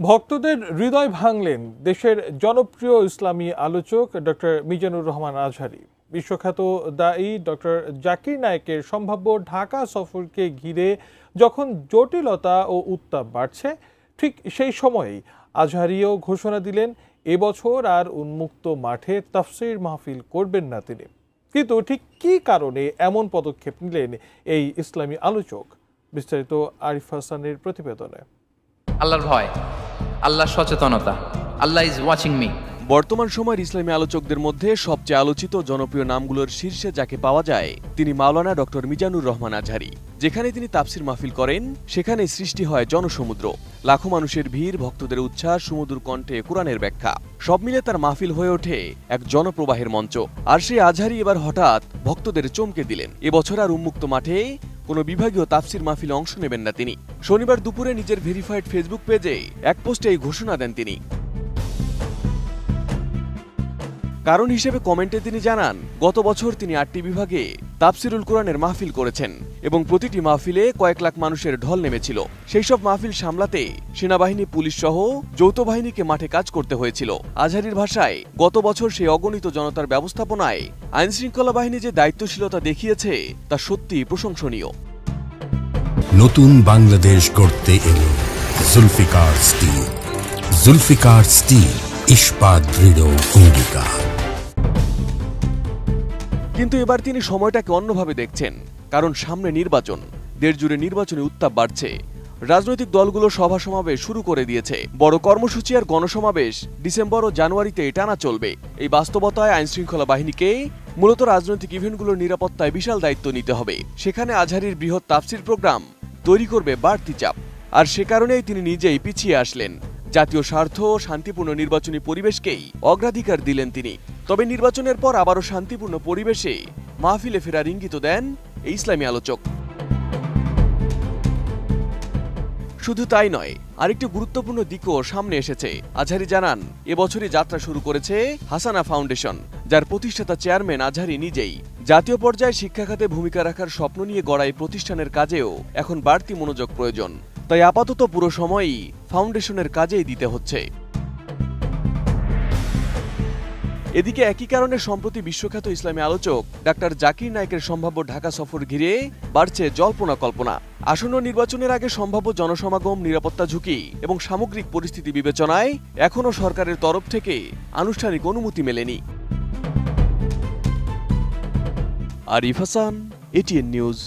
ভক্তদের হৃদয় ভাঙলেন দেশের জনপ্রিয় ইসলামী আলোচক ডক্টর মিজানুর রহমান আজহারী। বিশ্বখ্যাত দায়ী ডক্টর জাকির নায়েকের সম্ভাব্য ঢাকা সফরকে ঘিরে যখন জটিলতা ও উত্তাপ বাড়ছে, ঠিক সেই সময়েই আজহারীও ঘোষণা দিলেন এবছর আর উন্মুক্ত মাঠে তাফসীর মাহফিল করবেন না তিনি। কিন্তু ঠিক কী কারণে এমন পদক্ষেপ নিলেন এই ইসলামী আলোচক? বিস্তারিত আরিফ হাসানের প্রতিবেদনে। আল্লাহর ভয়, আল্লাহর সচেতনতা, আল্লাহ ইজ ওয়াচিং মি। বর্তমান সময়ের ইসলামী আলোচকদের মধ্যে সবচেয়ে আলোচিত জনপ্রিয় নামগুলোর শীর্ষে যাকে পাওয়া যায় তিনি মাওলানা ডক্টর মিজানুর রহমান আজহারী। যেখানে তিনি তাফসীর মাহফিল করেন সেখানে সৃষ্টি হয় জনসমুদ্র, লাখো মানুষের ভিড়, ভক্তদের উচ্ছ্বাস, সুমধুর কণ্ঠে কোরআনের ব্যাখ্যা, সব মিলে তার মাহফিল হয়ে ওঠে এক জনপ্রবাহের মঞ্চ। আর সেই আজহারী এবার হঠাৎ ভক্তদের চমকে দিলেন। এবছর আর উন্মুক্ত মাঠে কোনো বিভাগীয় তাফসীর মাহফিলে অংশ নেবেন না তিনি। শনিবার দুপুরে নিজের ভেরিফাইড ফেসবুক পেজে এক পোস্টে এই ঘোষণা দেন তিনি। কারণ হিসেবে কমেন্টে তিনি জানান, গত বছর তিনি 8টি বিভাগে তাফসীরুল কোরআনের মাহফিল করেছেন এবং প্রতিটি মাহফিলে কয়েক লাখ মানুষের ঢল নেমেছিল। সেই সব মাহফিল সামলাতে সেনাবাহিনী, পুলিশ সহ যৌথ বাহিনীকে মাঠে কাজ করতে হয়েছিল। আজহারীর ভাষায়, গত বছর সেই অগণিত জনতার ব্যবস্থাপনায় আইনশৃঙ্খলা বাহিনী যে দায়িত্বশীলতা দেখিয়েছে তা সত্যি প্রশংসনীয়। নতুন বাংলাদেশ গড়তে এলো জুলফিকার স্টিল। জুলফিকার স্টিল, ইস্পাত দৃঢ় অঙ্গীকার। কিন্তু এবার তিনি সময়টাকে অন্যভাবে দেখছেন, কারণ সামনে নির্বাচন। দেশ জুড়ে নির্বাচনী উত্তাপ বাড়ছে। রাজনৈতিক দলগুলো সভা সমাবেশ শুরু করে দিয়েছে। বড় কর্মসূচি আর গণসমাবেশ ডিসেম্বর ও জানুয়ারিতে টানা চলবে। এই বাস্তবতায় আইনশৃঙ্খলা বাহিনীকে মূলত রাজনৈতিক ইভেন্টগুলোর নিরাপত্তায় বিশাল দায়িত্ব নিতে হবে। সেখানে আজহারীর বৃহৎ তাফসীর প্রোগ্রাম তৈরি করবে বাড়তি চাপ। আর সে কারণেই তিনি নিজেই পিছিয়ে আসলেন। জাতীয় স্বার্থ ও শান্তিপূর্ণ নির্বাচনী পরিবেশকেই অগ্রাধিকার দিলেন তিনি। তবে নির্বাচনের পর আবারও শান্তিপূর্ণ পরিবেশে মাহফিলে ফেরার ইঙ্গিত দেন এই ইসলামী আলোচক। শুধু তাই নয়, আরেকটি গুরুত্বপূর্ণ দিকও সামনে এসেছে। আজহারী জানান, এবছরই যাত্রা শুরু করেছে হাসানা ফাউন্ডেশন, যার প্রতিষ্ঠাতা চেয়ারম্যান আজহারী নিজেই। জাতীয় পর্যায়ে শিক্ষা খাতে ভূমিকা রাখার স্বপ্ন নিয়ে গড়া এই প্রতিষ্ঠানের কাজেও এখন বাড়তি মনোযোগ প্রয়োজন। তাই আপাতত পুরো সময়ই ফাউন্ডেশনের কাজেই দিতে হচ্ছে। এদিকে একই কারণে সম্প্রতি বিশ্বখ্যাত ইসলামী আলোচক ডাক্তার জাকির নায়েকের সম্ভাব্য ঢাকা সফর ঘিরে বাড়ছে জল্পনা কল্পনা। আসন্ন নির্বাচনের আগে সম্ভাব্য জনসমাগম, নিরাপত্তা ঝুঁকি এবং সামগ্রিক পরিস্থিতি বিবেচনায় এখনও সরকারের তরফ থেকে আনুষ্ঠানিক অনুমতি মেলেনি। Arif Hasan, ATN news.